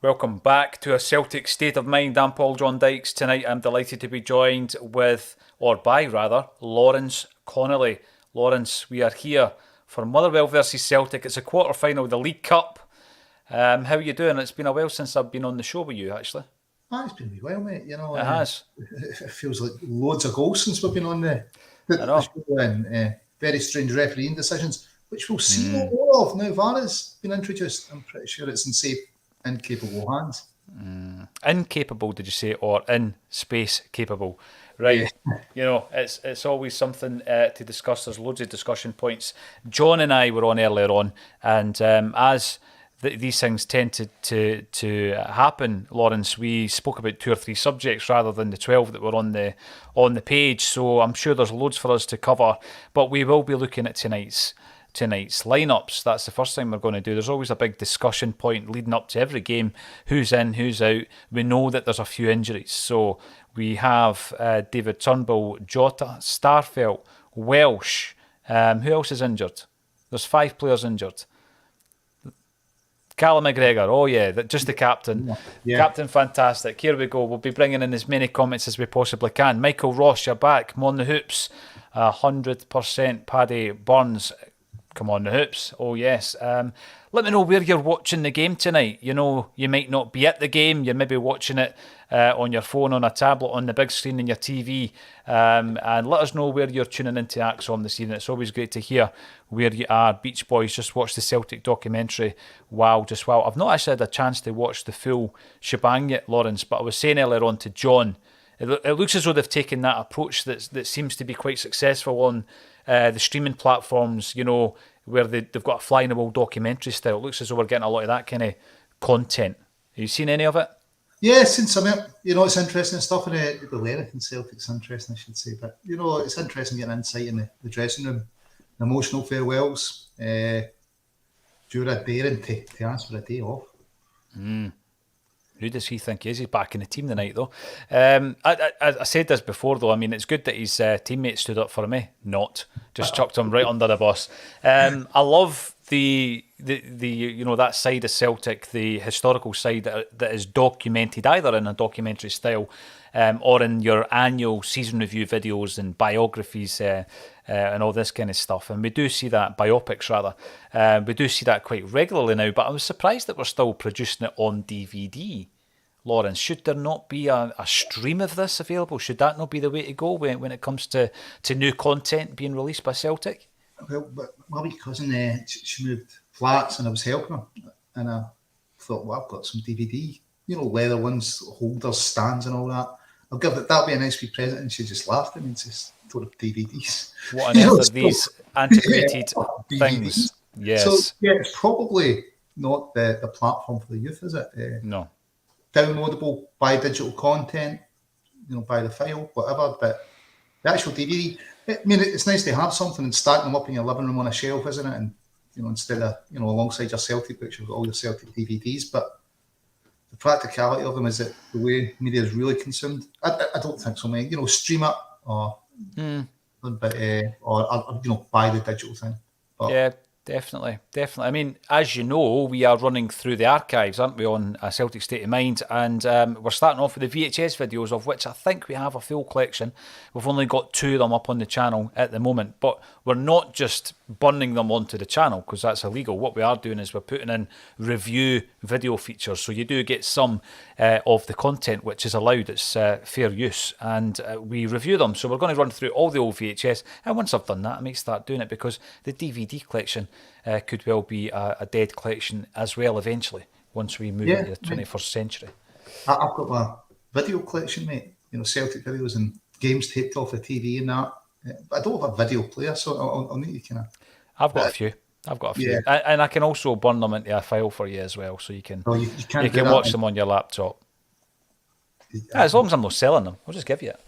Welcome back to a Celtic State of Mind. I'm Paul John Dykes. Tonight I'm delighted to be joined by Lawrence Connolly. Lawrence, we are here for Motherwell versus Celtic. It's a quarter-final of the League Cup. How are you doing? It's been a while since I've been on the show with you, actually. It's been a wee while, mate. It has. It feels like loads of goals since we've been on the show, and very strange refereeing decisions, which we'll see more of now. VAR has been introduced. I'm pretty sure it's in safe, incapable hands. Incapable, did you say, or in space capable? Right. Yeah. It's always something to discuss. There's loads of discussion points. John and I were on earlier on, and as these things tend to happen, Lawrence, we spoke about 2 or 3 subjects rather than the 12 that were on the page. So I'm sure there's loads for us to cover, but we will be looking at tonight's lineups. That's the first thing we're going to do. There's always a big discussion point leading up to every game: who's in, who's out. We know that there's a few injuries, so we have David Turnbull, Jota, Starfelt, Welsh. Who else is injured? There's 5 players injured. Callum McGregor, oh yeah, just the captain. Yeah. Captain fantastic. Here we go. We'll be bringing in as many comments as we possibly can. Michael Ross, you're back. Come on the hoops. 100% Paddy Burns. Come on the hoops. Oh yes. Let me know where you're watching the game tonight. You know, you might not be at the game. You're maybe watching it on your phone, on a tablet, on the big screen in your TV. And let us know where you're tuning into Acsom this evening. It's always great to hear where you are. Beach Boys just watched the Celtic documentary. Wow, just wow. I've not actually had a chance to watch the full shebang yet, Lawrence, but I was saying earlier on to John, it looks as though they've taken that approach that seems to be quite successful on the streaming platforms, you know, where they've got a fly-in-the-wall documentary style. It looks as though we're getting a lot of that kind of content. Have you seen any of it? Yeah, since some, it's interesting stuff in the Lennon and Celtic's interesting, I should say. But, it's interesting getting insight in the dressing room, the emotional farewells, Jura daring to ask for a day off. Who does he think he is? He's back in the team tonight, though. I said this before, though. I mean, it's good that his teammates stood up for him. Not just chucked him right under the bus. I love the that side of Celtic, the historical side that is documented either in a documentary style or in your annual season review videos and biographies and all this kind of stuff. And we do see that, biopics rather. We do see that quite regularly now, but I was surprised that we're still producing it on DVD. Lawrence, should there not be a stream of this available? Should that not be the way to go when it comes to new content being released by Celtic? Well, but my wee cousin, she moved flats and I was helping her. And I thought, well, I've got some DVD, leather ones, holders, stands and all that. I'll give it, that'll be a nice wee present. And she just laughed at me and says, for DVDs. What on earth are these antiquated things? Yes. So, it's probably not the platform for the youth, is it? No. Downloadable, buy digital content, buy the file, whatever. But the actual DVD, it's nice to have something and stack them up in your living room on a shelf, isn't it? And, instead of, alongside your Celtic books, you've got all your Celtic DVDs. But the practicality of them is that the way media is really consumed. I don't think so, mate. Stream it or buy the digital thing. But, yeah, definitely. I mean, as you know, we are running through the archives, aren't we, on a Celtic State of Mind? And we're starting off with the VHS videos, of which I think we have a full collection. We've only got 2 of them up on the channel at the moment, but we're not just burning them onto the channel because that's illegal. What we are doing is we're putting in review video features, so you do get some of the content which is allowed. It's fair use, and we review them. So we're going to run through all the old VHS, and once I've done that, I may start doing it because the DVD collection could well be a dead collection as well eventually once we move into the 21st century. I've got my video collection, mate. Celtic videos and games taped off the TV and that. I don't have a video player, so I'll need to kind of. I've got a few, and I can also burn them into a file for you as well, so you can you can watch them on your laptop. As long as I'm not selling them, I'll just give you it.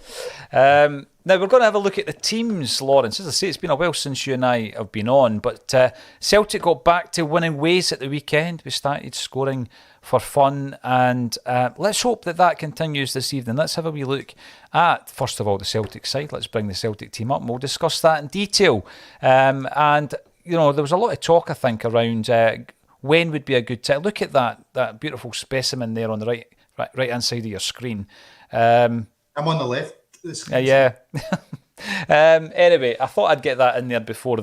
Now we're going to have a look at the teams, Lawrence. As I say, it's been a while since you and I have been on, but Celtic got back to winning ways at the weekend. We started scoring for fun, and let's hope that continues this evening. Let's have a wee look at, first of all, the Celtic side. Let's bring the Celtic team up and we'll discuss that in detail. And there was a lot of talk, I think, around when would be a good time? Look at that beautiful specimen there on the right hand side of your screen. I'm on the left. Yeah. Anyway, I thought I'd get that in there before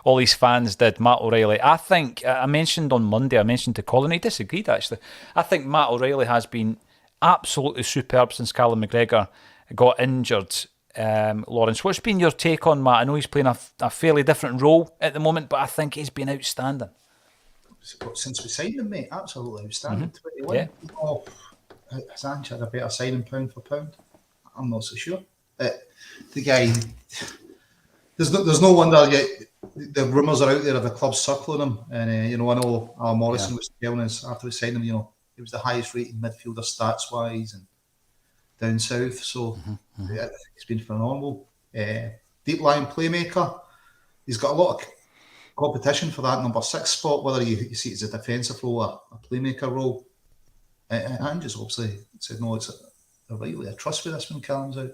all these fans did. Matt O'Riley. I think I mentioned on Monday. I mentioned to Colin. He disagreed actually. I think Matt O'Riley has been absolutely superb since Callum McGregor got injured. Lawrence, what's been your take on Matt? I know he's playing a fairly different role at the moment, but I think he's been outstanding. Since we signed him, mate, absolutely outstanding. 21. Yeah. Oh, has Ange had a better signing pound for pound? I'm not so sure. The guy, there's no wonder yet. The rumours are out there of the club circling him, and I know Al Morrison was telling us after we signed him, he was the highest rated midfielder stats wise and down south. So it's been phenomenal. Deep line playmaker. He's got a lot of competition for that number 6 spot, whether you see it as a defensive role or a playmaker role. And just obviously said, no, it's a trust for this when Callum's out.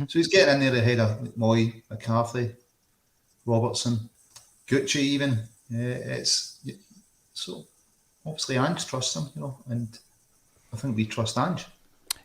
So he's getting in there ahead of Mooy, McCarthy, Robertson, Gucci even. So obviously Ange trusts him, and I think we trust Ange.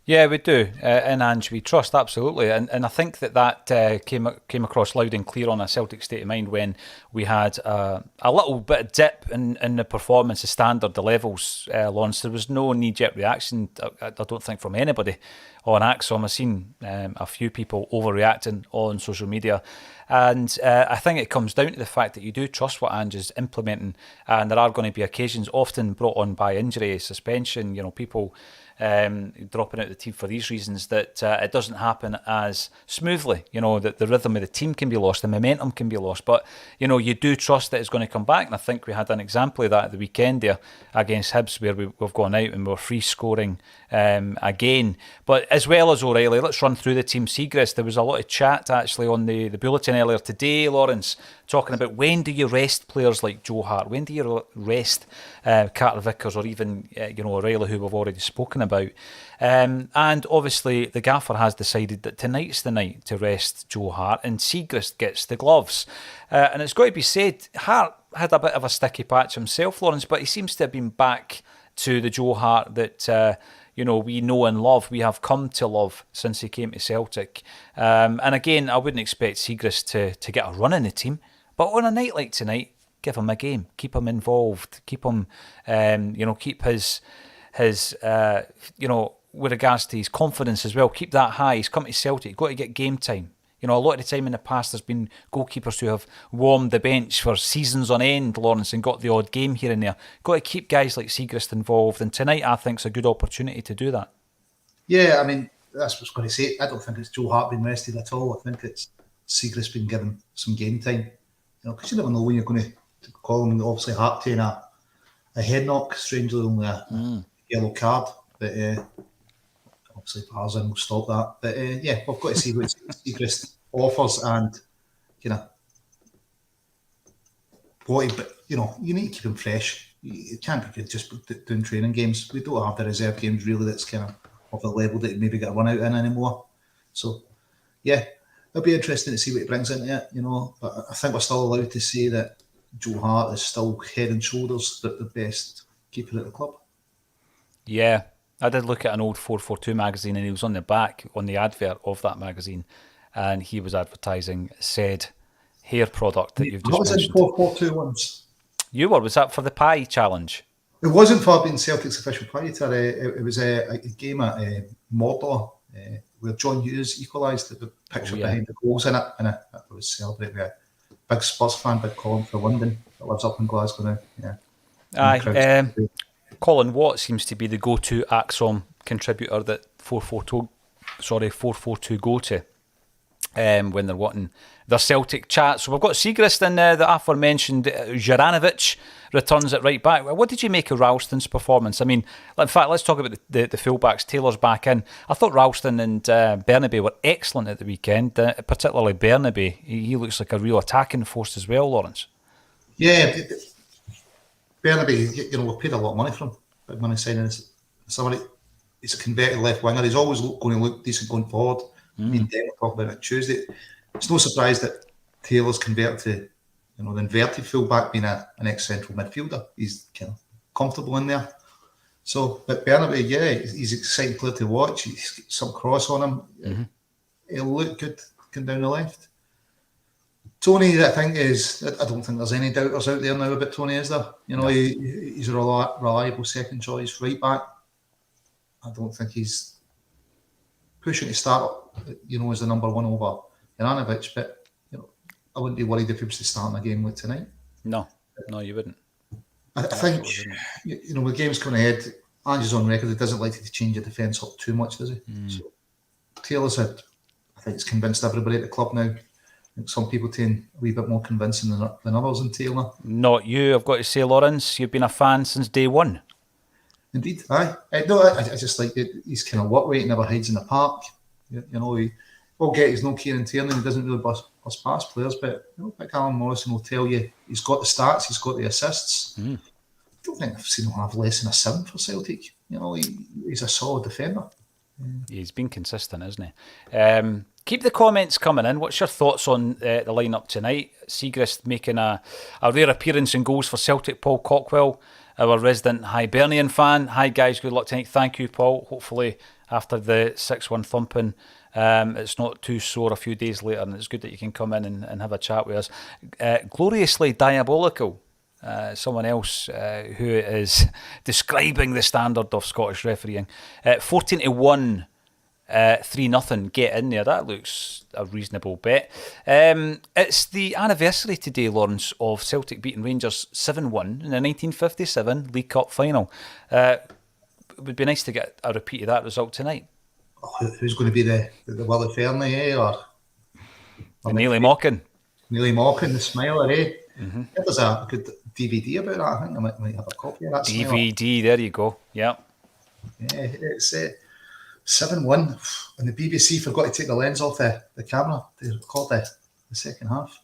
Yeah, we do. In Ange, we trust, absolutely. And I think that came across loud and clear on a Celtic State of Mind when we had a little bit of dip in the performance, the standard, the levels launched. There was no knee-jerk reaction, I don't think, from anybody on Acsom. I've seen a few people overreacting on social media. And I think it comes down to the fact that you do trust what Ange is implementing. And there are going to be occasions often brought on by injury, suspension, people dropping out the team for these reasons, that it doesn't happen as smoothly, that the rhythm of the team can be lost, the momentum can be lost, but you do trust that it's going to come back. And I think we had an example of that at the weekend there against Hibs, where we've gone out and we're free scoring again. But as well as O'Riley, let's run through the team. Siegrist, there was a lot of chat actually on the bulletin earlier today, Lawrence, talking about when do you rest players like Joe Hart, when do you rest Carter Vickers, or even O'Riley, who we've already spoken about. And obviously the gaffer has decided that tonight's the night to rest Joe Hart, and Siegrist gets the gloves. And it's got to be said, Hart had a bit of a sticky patch himself, Lawrence, but he seems to have been back to the Joe Hart that we know and love, we have come to love since he came to Celtic. And again, I wouldn't expect Siegrist to get a run in the team, but on a night like tonight, give him a game, keep him involved, keep him, keep his with regards to his confidence as well, keep that high. He's come to Celtic, you've got to get game time. A lot of the time in the past, there's been goalkeepers who have warmed the bench for seasons on end, Lawrence, and got the odd game here and there. Got to keep guys like Siegrist involved, and tonight I think is a good opportunity to do that. Yeah, I mean, that's what I was going to say. I don't think it's Joe Hart being rested at all. I think it's Siegrist being given some game time. Because you never know when you're going to call him. Obviously, Hart taking a head knock, strangely only a yellow card, but obviously Tarzan will stop that. But we've got to see what Siegrist offers, and but you need to keep him fresh. You can't be just doing training games. We don't have the reserve games really that's kind of a level that you maybe get a run out in anymore. So it'll be interesting to see what he brings into it, but I think we're still allowed to say that Joe Hart is still head and shoulders the best keeper at the club. Yeah, I did look at an old 442 magazine, and he was on the back, on the advert of that magazine, and he was advertising said hair product that you've just mentioned. I was in 442 once. You were? Was that for the pie challenge? It wasn't for being Celtic's official pie eater. It was a game at Motherwell where John Hughes equalised, the picture behind the goals in it, and it was celebrated with a big Spurs fan, big Colin for London, that lives up in Glasgow now. Yeah. Aye. Colin Watt seems to be the go-to Acsom contributor that 442 go to when they're wanting their Celtic chat. So we've got Siegrist in the aforementioned Juranovic returns at right back. What did you make of Ralston's performance? I mean, in fact, let's talk about the fullbacks. Taylor's back in. I thought Ralston and Bernabe were excellent at the weekend, particularly Bernabe. He looks like a real attacking force as well, Lawrence. Yeah, Bernabe, we've paid a lot of money for him. Big money signing somebody. He's a converted left winger. He's always going to look decent going forward. Me and Dan will talk about it Tuesday. It's no surprise that Taylor's converted to the inverted fullback being an ex-central midfielder. He's kind of comfortable in there. So, but Bernabeu, yeah, he's an exciting player to watch. He's got some cross on him. Mm-hmm. He'll look good going down the left. Tony, I think I don't think there's any doubters out there now about Tony, is there? He's a reliable second choice right back. I don't think he's pushing to start, as the number one over Juranovic, but I wouldn't be worried if he was to start in a game like tonight. No, you wouldn't. I think, with games coming ahead, Ange's on record, he doesn't like to change the defence up too much, does he? So Taylor's I think it's convinced everybody at the club now. I think some people taking a wee bit more convincing than others in Taylor. Not you, I've got to say, Lawrence. You've been a fan since day one. Indeed, aye. I just like it. He's kind of work rate, he never hides in the park. He will get his no Kieran Tierney, he doesn't really bust past players, but like Alan Morrison will tell you, he's got the stats, he's got the assists. I don't think I've seen him have less than a 7 for Celtic. He's a solid defender. He's been consistent, isn't he? Keep the comments coming in. What's your thoughts on the lineup tonight? Siegrist making a rare appearance in goals for Celtic. Paul Cockwell, our resident Hibernian fan. Hi guys, good luck tonight. Thank you, Paul. Hopefully after the 6-1 thumping, it's not too sore a few days later, and it's good that you can come in and have a chat with us. Gloriously diabolical. Someone else who is describing the standard of Scottish refereeing. 14-1, 3-0. Get in there. That looks a reasonable bet. It's the anniversary today, Lawrence, of Celtic beating Rangers 7-1 in the 1957 League Cup final. It would be nice to get a repeat of that result tonight. Who's going to be the Willie Fernie, or Nearly Mockin? Nearly Mockin, the smiler, Mm-hmm. There's a good DVD about that. I think I might have a copy of that. DVD, smiler. There you go. Yeah. Yeah, it's 7-1, and the BBC forgot to take the lens off the camera to record the second half.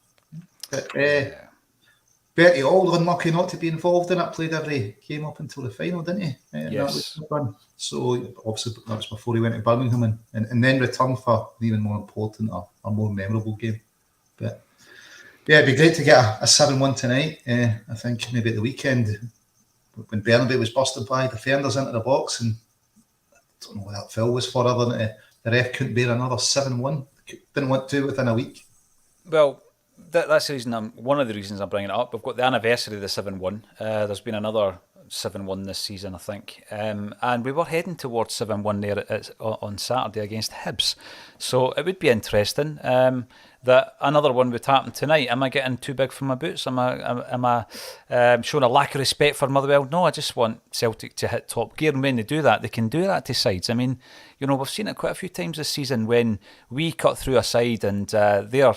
But Bertie Auld, unlucky not to be involved in it, played every game up until the final, didn't he? Yes. So obviously that was before he went to Birmingham and then returned for an even more important or more memorable game. But yeah, it'd be great to get a 7-1 tonight. I think maybe at the weekend when Bernabeu was busted by defenders into the box, and I don't know what that foul was for, other than the ref couldn't bear another 7-1. Didn't want to within a week. Well, that's the reason. One of the reasons I'm bringing it up. We've got the anniversary of the 7-1. There's been another 7-1 this season, I think, and we were heading towards 7-1 there on Saturday against Hibs. So it would be interesting that another one would happen tonight. Am I getting too big for my boots? Am I showing a lack of respect for Motherwell? No, I just want Celtic to hit top gear, and when they do that, they can do that to sides. I mean, we've seen it quite a few times this season when we cut through a side and they're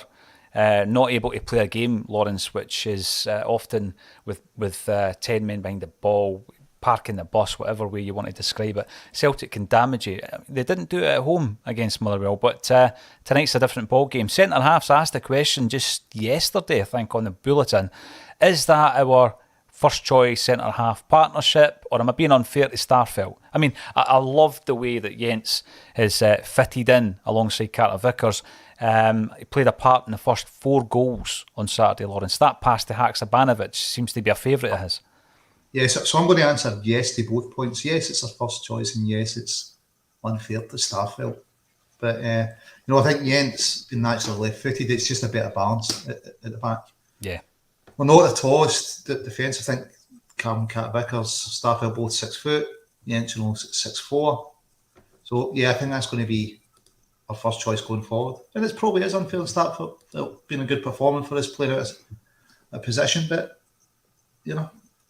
not able to play a game, Lawrence, which is often with 10 men behind the ball, parking the bus, whatever way you want to describe it. Celtic can damage you. They didn't do it at home against Motherwell, but tonight's a different ball game. Centre halves asked a question just yesterday, I think, on the bulletin. Is that our first choice centre half partnership, or am I being unfair to Starfelt? I mean, I love the way that Jenz has fitted in alongside Carter Vickers. He played a part in the first 4 goals on Saturday, Lawrence. That pass to Haksabanovic seems to be a favourite of his. Yes, so I'm going to answer yes to both points. Yes, it's our first choice, and yes, it's unfair to Starfelt. But I think Jenz being naturally left-footed, it's just a bit of balance at the back. Yeah. Well, not the tallest defence. I think Carter Vickers, Starfelt both 6 foot. Jenz 6'4". So yeah, I think that's going to be our first choice going forward. And it probably is unfair to Starfelt being a good performance for us, playing out a position, but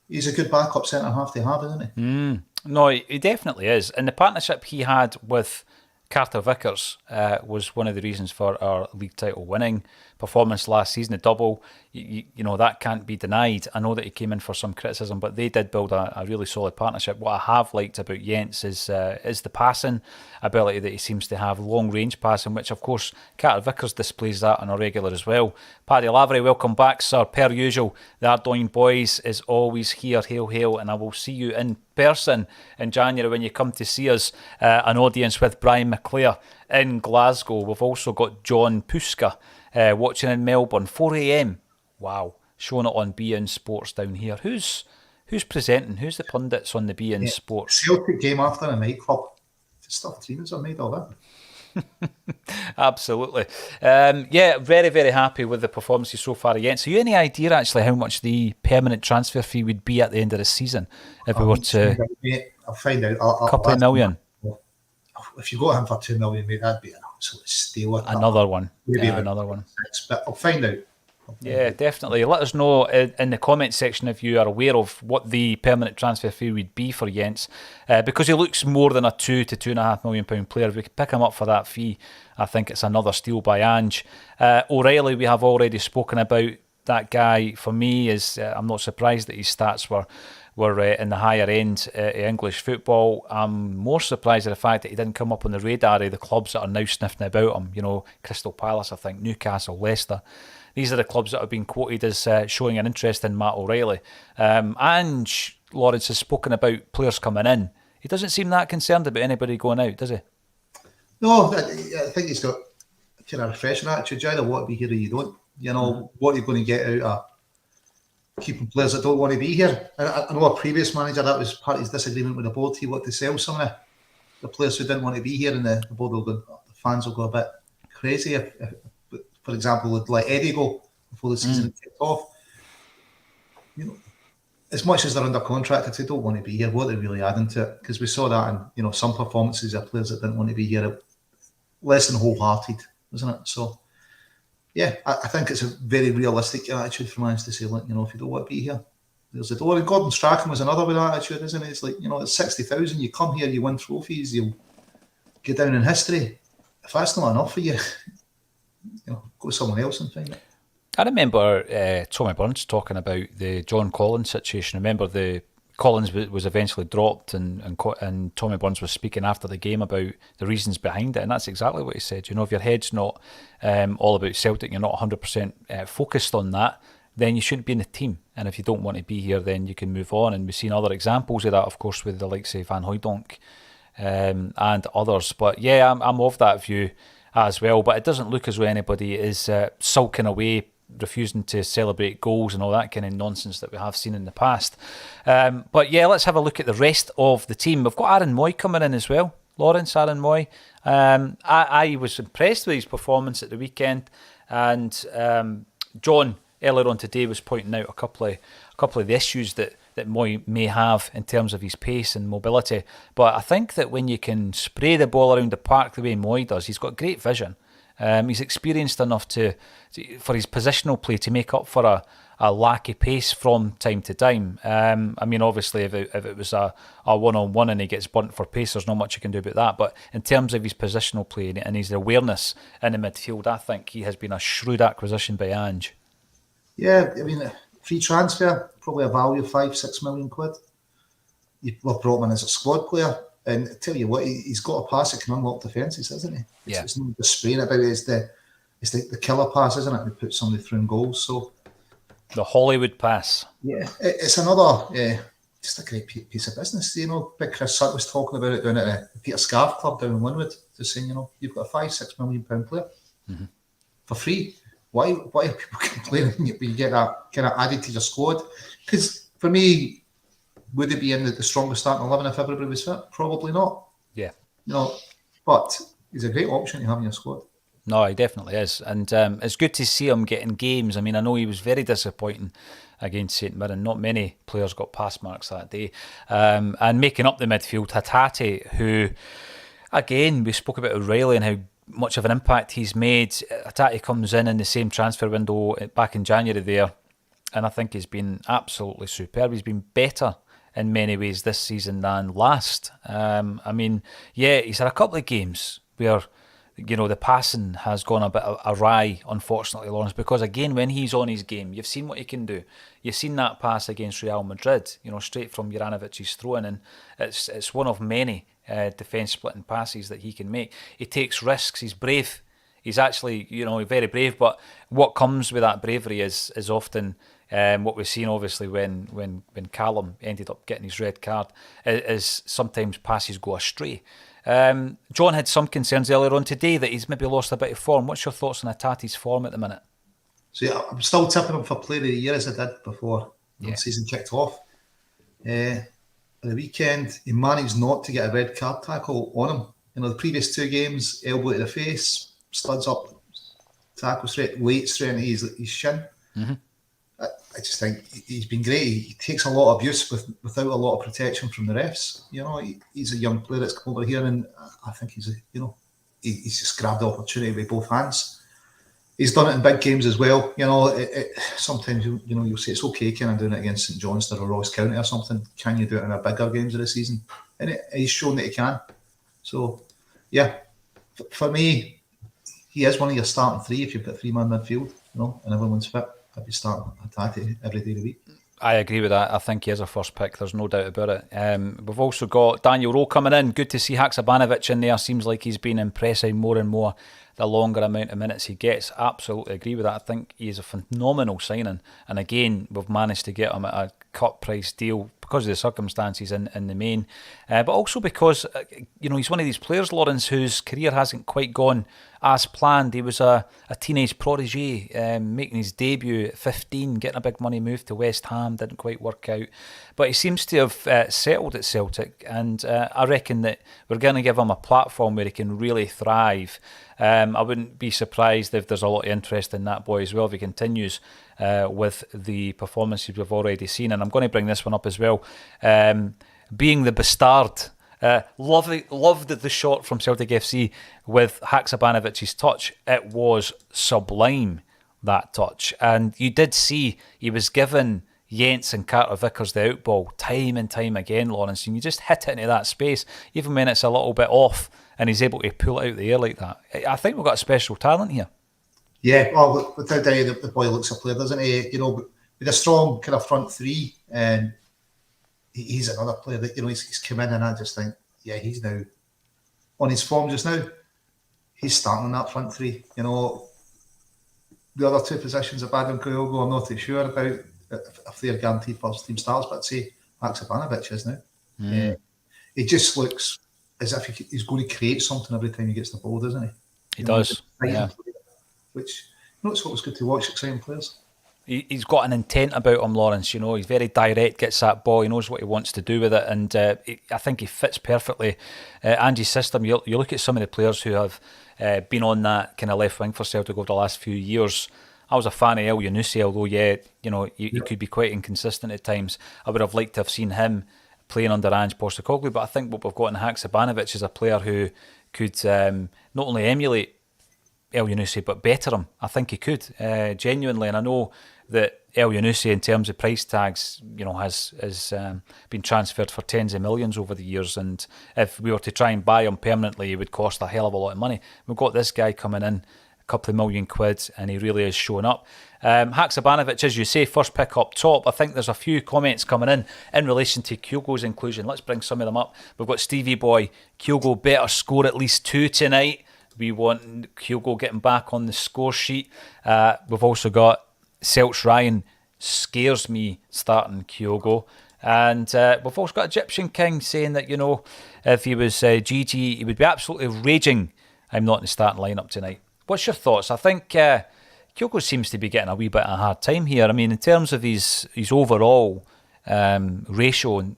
he's a good backup centre half to have, isn't he? No, he definitely is. And the partnership he had with Carter Vickers was one of the reasons for our league title winning performance last season. The double, that can't be denied. I know that he came in for some criticism, but they did build a really solid partnership. What I have liked about Jenz is the passing ability that he seems to have, long range passing, which of course Carter Vickers displays that on a regular as well. Paddy Lavery, welcome back, sir. Per usual, the Ardoyne boys is always here. Hail, hail, and I will see you in person in January when you come to see us, an audience with Brian McClare in Glasgow. We've also got John Puska watching in Melbourne, 4 a.m. Wow, showing it on beIN Sports down here. Who's presenting? Who's the pundits on the beIN Sports? Celtic game after a nightclub. Stuff dreams are made of it. Absolutely. Very, very happy with the performances so far against. So you any idea actually how much the permanent transfer fee would be at the end of the season if we were to... I'll find out. A couple of million. If you got him for 2 million, mate, that'd be an absolute steal. Another one. Maybe another one. But I'll find out. Yeah, definitely. Let us know in the comments section if you are aware of what the permanent transfer fee would be for Jenz, because he looks more than a £2 to £2.5 million player. If we could pick him up for that fee, I think it's another steal by Ange. O'Riley, we have already spoken about. That guy, for me, is I'm not surprised that his stats were in the higher end of English football. I'm more surprised at the fact that he didn't come up on the radar of the clubs that are now sniffing about him. You know, Crystal Palace, I think, Newcastle, Leicester. These are the clubs that have been quoted as showing an interest in Matt O'Riley. Ange, Lawrence, has spoken about players coming in. He doesn't seem that concerned about anybody going out, does he? No, I think he's got a kind of refreshing attitude. You either want to be here or you don't. You know, what are you going to get out of keeping players that don't want to be here? I know a previous manager, that was part of his disagreement with the board. He wanted to sell some of the players who didn't want to be here, and the board will go, the fans will go a bit crazy if for example, would let Eddie go before the season kicked off. You know, as much as they're under contract, if they don't want to be here, what are they really adding to it? Because we saw that in some performances of players that didn't want to be here, less than wholehearted, wasn't it? So, yeah, I think it's a very realistic attitude for Ange to say, look, if you don't want to be here, there's the door. And Gordon Strachan was another with that attitude, isn't it? It's like, it's 60,000. You come here, you win trophies, you'll get down in history. If that's not enough for you, go someone else and find it. I remember Tommy Burns talking about the John Collins situation. Remember the Collins was eventually dropped, and Tommy Burns was speaking after the game about the reasons behind it, and that's exactly what he said. If your head's not all about Celtic, you're not 100% focused on that, then you shouldn't be in the team. And if you don't want to be here, then you can move on. And we've seen other examples of that, of course, with the likes of Van Hooijdonk and others. But yeah, I'm of that view as well. But it doesn't look as though anybody is sulking away, refusing to celebrate goals and all that kind of nonsense that we have seen in the past. But yeah, let's have a look at the rest of the team. We've got Aaron Mooy coming in as well. Lawrence, Aaron Mooy. I was impressed with his performance at the weekend, and John earlier on today was pointing out a couple of the issues that Mooy may have in terms of his pace and mobility. But I think that when you can spray the ball around the park the way Mooy does, he's got great vision. He's experienced enough for his positional play to make up for a lack of pace from time to time. I mean, obviously, if it was a one-on-one and he gets burnt for pace, there's not much you can do about that. But in terms of his positional play and his awareness in the midfield, I think he has been a shrewd acquisition by Ange. Yeah, I mean, free transfer, probably a value of £5-6 million. You've brought him in as a squad player. And I tell you what, he's got a pass that can unlock defences, isn't he? Yeah. It's not just spraying about it. It's the killer pass, isn't it? To put somebody through in goals. So the Hollywood pass. Yeah, it's another just a great piece of business. Big Chris Sut was talking about it down at the Peter Scarf Club down in Linwood, just saying, you've got a £5-6 million player for free. Why are people complaining when you get that kind of added to your squad? Because for me, would it be in the strongest starting 11 if everybody was fit? Probably not. Yeah. But he's a great option to have in your squad. No, he definitely is. And it's good to see him getting games. I mean, I know he was very disappointing against St Mirren. Not many players got pass marks that day. And making up the midfield, Hatate, who, again, we spoke about O'Riley and how much of an impact he's made. Hatate comes in the same transfer window back in January there, and I think he's been absolutely superb. He's been better in many ways this season than last. I mean, yeah, he's had a couple of games where the passing has gone a bit awry, unfortunately, Lawrence, because again, when he's on his game, you've seen what he can do. You've seen that pass against Real Madrid, straight from Juranovic's throw-in, and it's one of many defence-splitting passes that he can make. He takes risks, he's brave. He's actually, very brave, but what comes with that bravery is often what we've seen, obviously, when Callum ended up getting his red card, is sometimes passes go astray. John had some concerns earlier on today that he's maybe lost a bit of form. What's your thoughts on Hatate's form at the minute? So yeah, I'm still tipping him for Player of the Year as I did before the season kicked off. At the weekend, he managed not to get a red card tackle on him. The previous 2 games, elbow to the face, studs up, tackle straight, late straight into his shin. Mm-hmm. I just think he's been great. He takes a lot of abuse without a lot of protection from the refs. He's a young player that's come over here, and I think he's just grabbed the opportunity with both hands. He's done it in big games as well. Sometimes you'll say it's okay, can I doing it against St Johnstone or Ross County or something? Can you do it in a bigger games of the season? And he's shown that he can. So yeah, for me, he is one of your starting 3 if you've got 3-man midfield, and everyone's fit. I'd be starting Hatate every day of the week. I agree with that. I think he is a first pick. There's no doubt about it. We've also got Daniel Rowe coming in. Good to see Haksabanovic in there. Seems like he's been impressing more and more the longer amount of minutes he gets. Absolutely agree with that. I think he is a phenomenal signing. And again, we've managed to get him at a cut price deal because of the circumstances in the main. But also because, he's one of these players, Lawrence, whose career hasn't quite gone as planned. He was a teenage prodigy, making his debut at 15, getting a big money move to West Ham, didn't quite work out. But he seems to have settled at Celtic, and I reckon that we're going to give him a platform where he can really thrive. I wouldn't be surprised if there's a lot of interest in that boy as well if he continues with the performances we've already seen. And I'm going to bring this one up as well. Being the bastard, loved the shot from Celtic FC with Haksabanovic's touch. It was sublime, that touch. And you did see he was given Jenz and Carter Vickers the outball time and time again, Lawrence, and you just hit it into that space, even when it's a little bit off, and he's able to pull it out the air like that. I think we've got a special talent here. Yeah, well, without doubt, the boy looks a player, doesn't he? With a strong kind of front 3, and he's another player that, he's come in, and I just think, yeah, he's now on his form just now. He's starting on that front 3. The other 2 positions of Adam Kyogo, I'm not too sure about if they're guaranteed first team starts, but I'd say Haksabanovic is now. He just looks as if he's going to create something every time he gets the ball, doesn't he? He does, yeah. Which, it's always good to watch exciting players. He's got an intent about him, Lawrence. He's very direct, gets that ball, he knows what he wants to do with it, and I think he fits perfectly Angie's system. You look at some of the players who have been on that kind of left wing for Celtic over the last few years. I was a fan of El Yunusi, although he could be quite inconsistent at times. I would have liked to have seen him playing under Ange Postecoglou, but I think what we've got in Haksabanovic is a player who could not only emulate El Yunusi but better him. I think he could genuinely, and I know that El Yunusi, in terms of price tags, has been transferred for tens of millions over the years, and if we were to try and buy him permanently, it would cost a hell of a lot of money. We've got this guy coming in, a couple of million quid, and he really is showing up. Haksabanovic, as you say, first pick up top. I think there's a few comments coming in relation to Kyogo's inclusion. Let's bring some of them up. We've got Stevie Boy. Kyogo better score at least 2 tonight. We want Kyogo getting back on the score sheet. We've also got Celts Ryan, scares me starting Kyogo. And we've also got Egyptian King saying that, if he was Gigi, he would be absolutely raging. I'm not in the starting lineup tonight. What's your thoughts? I think Kyogo seems to be getting a wee bit of a hard time here. I mean, in terms of his overall ratio,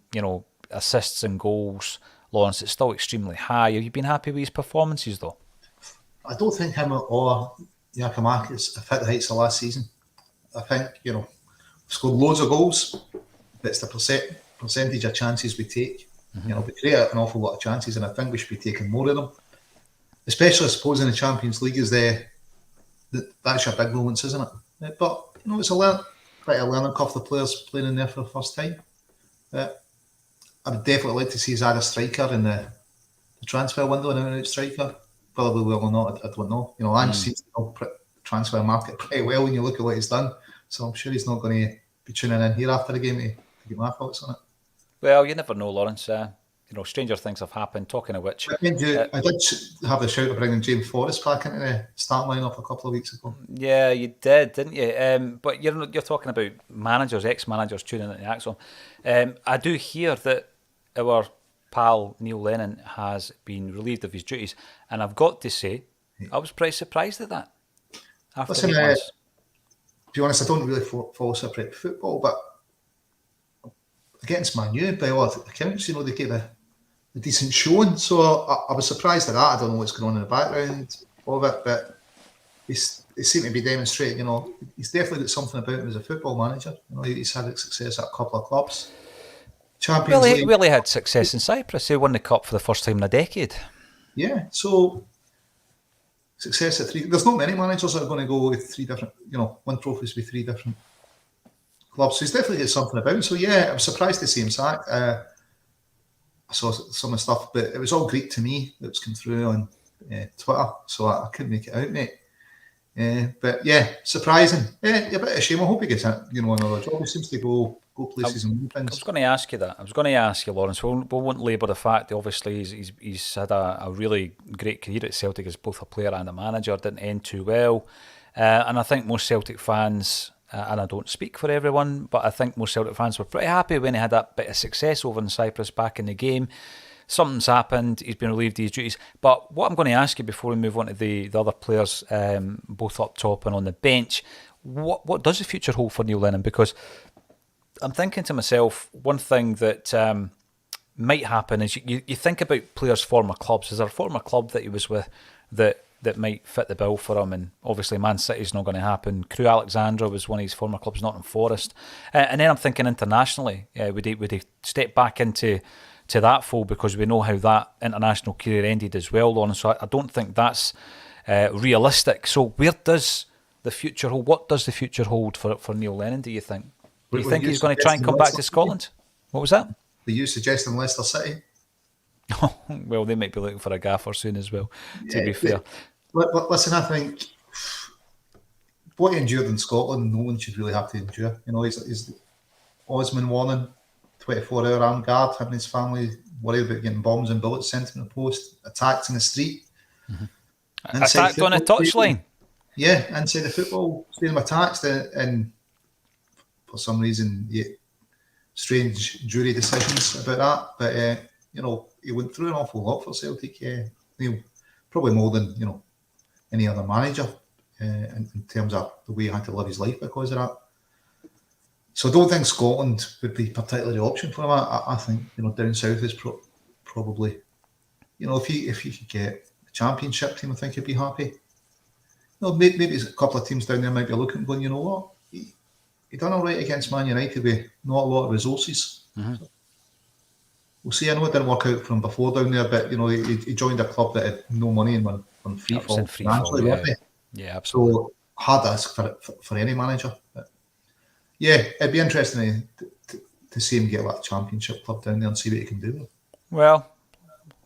assists and goals, Lawrence, it's still extremely high. Have you been happy with his performances, though? I don't think him or Giacomakis have hit the heights of last season. I think, scored loads of goals, but it's the percentage of chances we take. We create an awful lot of chances, and I think we should be taking more of them. Especially, I suppose, in the Champions League is that's your big moments, isn't it? But, it's quite a learning curve for players playing in there for the first time. But I would definitely like to see us add a striker in the transfer window, an out striker. Probably will or not, I don't know. Ange seems to know the transfer market pretty well when you look at what he's done. So I'm sure he's not going to be tuning in here after the game to get my thoughts on it. Well, you never know, Lawrence. Stranger things have happened, talking of which. I did have the shout of bringing James Forrest back into the start lineup a couple of weeks ago. Yeah, you did, didn't you? But you're talking about managers, ex-managers tuning into Acsom. I do hear that our pal Neil Lennon has been relieved of his duties, and I've got to say, I was pretty surprised at that. Listen, be honest, I don't really follow separate football, but against Man U, by all accounts, they gave a decent showing. So I was surprised at that. I don't know what's going on in the background of it, but they seem to be demonstrating, he's definitely got something about him as a football manager. He's had success at a couple of clubs. Champions League. Well, he had success in Cyprus. He won the cup for the first time in a decade. Yeah, so success at 3. There's not many managers that are going to go with 3 different, win trophies with 3 different clubs. So he's definitely got something about him. So yeah, I was surprised to see him sacked. I saw some of the stuff, but it was all Greek to me that was coming through on Twitter, so I couldn't make it out, mate. But yeah, surprising. Yeah, a bit of a shame. I hope he gets another job. He seems to go places and win things. I was going to ask you that. I was going to ask you, Lawrence. We won't labour the fact that obviously he's had a really great career at Celtic as both a player and a manager. Didn't end too well, and I think most Celtic fans, and I don't speak for everyone, but I think most Celtic fans were pretty happy when he had that bit of success over in Cyprus back in the game. Something's happened. He's been relieved of his duties. But what I'm going to ask you before we move on to the other players, both up top and on the bench, what does the future hold for Neil Lennon? Because I'm thinking to myself, one thing that might happen is you think about players' former clubs. Is there a former club that he was with that might fit the bill for him? And obviously Man City's not going to happen. Crewe Alexandra was one of his former clubs, Nottingham Forest. And then I'm thinking internationally, would he step back into that fold, because we know how that international career ended as well, Lawrence. So I don't think that's realistic. So where does the future hold? What does the future hold for Neil Lennon, do you think? Do you think he's going to try and come back to Scotland? What was that? Were you suggesting Leicester City? Well, they might be looking for a gaffer soon as well, to be fair. Listen, I think what he endured in Scotland, no one should really have to endure. He's Osman warning, 24-hour armed guard, him and his family worried about getting bombs and bullets sent in the post, attacked in the street. Mm-hmm. Attacked on a touchline? Yeah, inside the football stadium, attacked, and for some reason, strange jury decisions about that. But, he went through an awful lot for Celtic. Probably more than, any other manager in terms of the way he had to live his life because of that. So I don't think Scotland would be particularly the option for him. I think, down south is probably, if he could get a championship team, I think he'd be happy. Maybe a couple of teams down there might be looking and going, you know what, he done all right against Man United with not a lot of resources. Mm-hmm. So we'll see. I know it didn't work out for him before down there, but he joined a club that had no money and won free fall financially, wasn't he? Yeah, absolutely. So hard ask for any manager. But yeah, it'd be interesting to see him get a championship club down there and see what he can do. Well,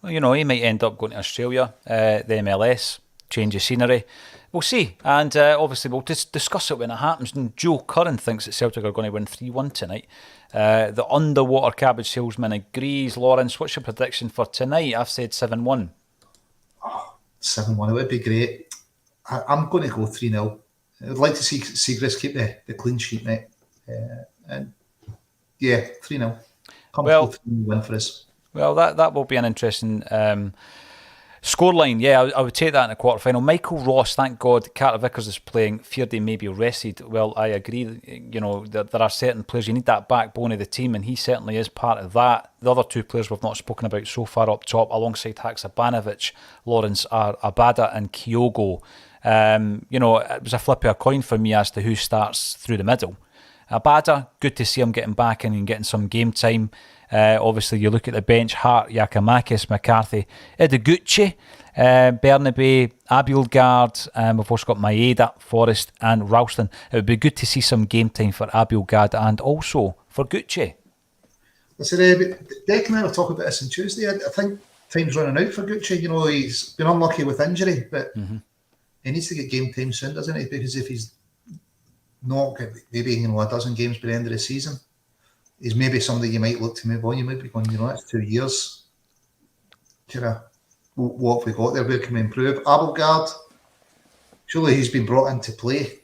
he might end up going to Australia, the MLS, change of scenery. We'll see. And obviously we'll discuss it when it happens. And Joe Curran thinks that Celtic are going to win 3-1 tonight. The underwater cabbage salesman agrees. Lawrence, what's your prediction for tonight? I've said 7-1. 7-1, it would be great. I'm going to go 3-0. I'd like to see Seagrass keep the clean sheet, mate. And yeah, 3-0. Comfortable 3-0 win for us. Well, that will be an interesting scoreline. Yeah, I would take that in a quarter-final. Michael Ross, thank God Carter Vickers is playing. Feared he may be rested. Well, I agree. There are certain players, you need that backbone of the team, and he certainly is part of that. The other two players we've not spoken about so far up top, alongside Haksabanovic, Lawrence, are Abada and Kyogo. It was a flip of a coin for me as to who starts through the middle. Abada, good to see him getting back in and getting some game time. Obviously, you look at the bench: Hart, Giakoumakis, McCarthy, Ideguchi, Bernabe, Abildgaard. We've also got Maeda, Forrest and Ralston. It would be good to see some game time for Abildgaard and also for Gucci. Listen, Dec and I were talking about this on Tuesday. I think time's running out for Gucci. He's been unlucky with injury, but he needs to get game time soon, doesn't he? Because if he's not, maybe a dozen games by the end of the season, he's maybe somebody you might look to move on. You might be going, that's 2 years. What have we got there? Where can we improve? Abildgaard, surely he's been brought into play.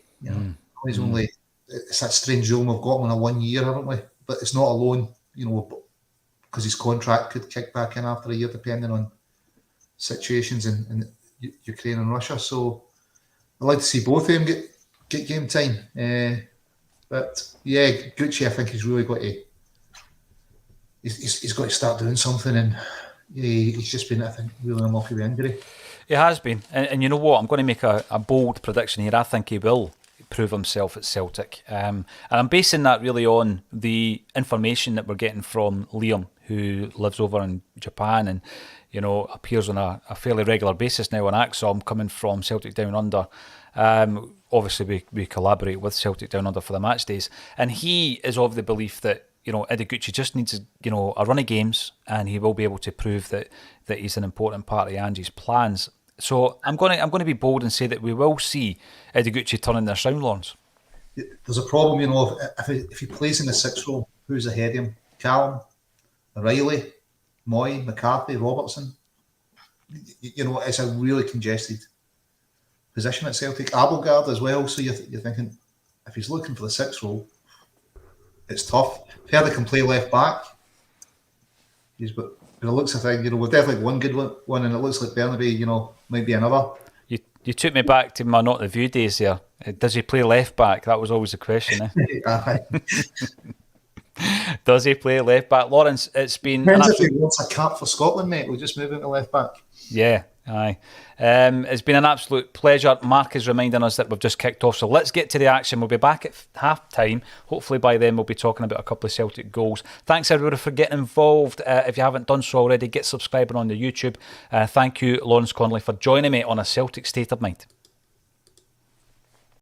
He's only, it's that strange zone we've got him on a 1 year, haven't we? But it's not a loan, because his contract could kick back in after a year, depending on situations in Ukraine and Russia. So I'd like to see both of them get game time. But yeah, Gucci, I think he's really got to. He's got to start doing something, and he's just been, I think, really unlucky with injury. He has been, and you know what? I'm going to make a bold prediction here. I think he will prove himself at Celtic, and I'm basing that really on the information that we're getting from Liam, who lives over in Japan and appears on a fairly regular basis now on Acsom, coming from Celtic Down Under. Obviously, we collaborate with Celtic Down Under for the match days, and he is of the belief that Ideguchi just needs a run of games, and he will be able to prove that he's an important part of Ange's plans. So I'm going to be bold and say that we will see Ideguchi turning this round, Lawrence. There's a problem, if he plays in the 6th row, who's ahead of him? Callum, O'Riley, Mooy, McCarthy, Robertson. It's a really congested position at Celtic. Abelgard as well. So you're thinking, if he's looking for the 6th row, it's tough. Ferdy can play left back. But it looks a thing, we've definitely one good one, and it looks like Bernabei, might be another. You took me back to my Not The View days there. Does he play left back? That was always the question. Does he play left back? Lawrence, it's been... Depends if he wants a cap for Scotland, mate. We'll just move him to left back. Yeah, aye. It's been an absolute pleasure. Mark is reminding us that we've just kicked off, so let's get to the action. We'll be back at half-time. Hopefully by then we'll be talking about a couple of Celtic goals. Thanks everybody for getting involved. If you haven't done so already, get subscribing on the YouTube. Thank you, Lawrence Connolly, for joining me on A Celtic State of Mind.